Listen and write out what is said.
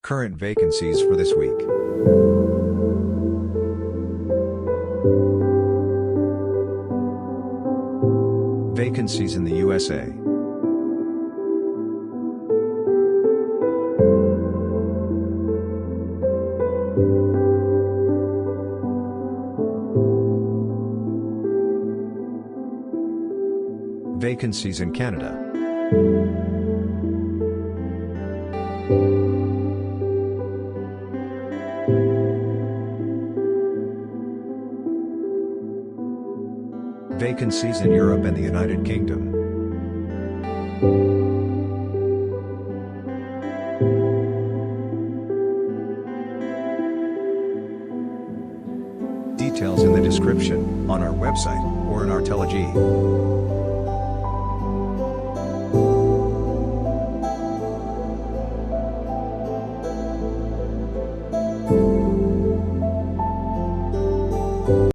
Current vacancies for this week. Vacancies in the USA. Vacancies in Canada. Vacancies in Europe and the United Kingdom. Details in the description, on our website, or in our Telegee.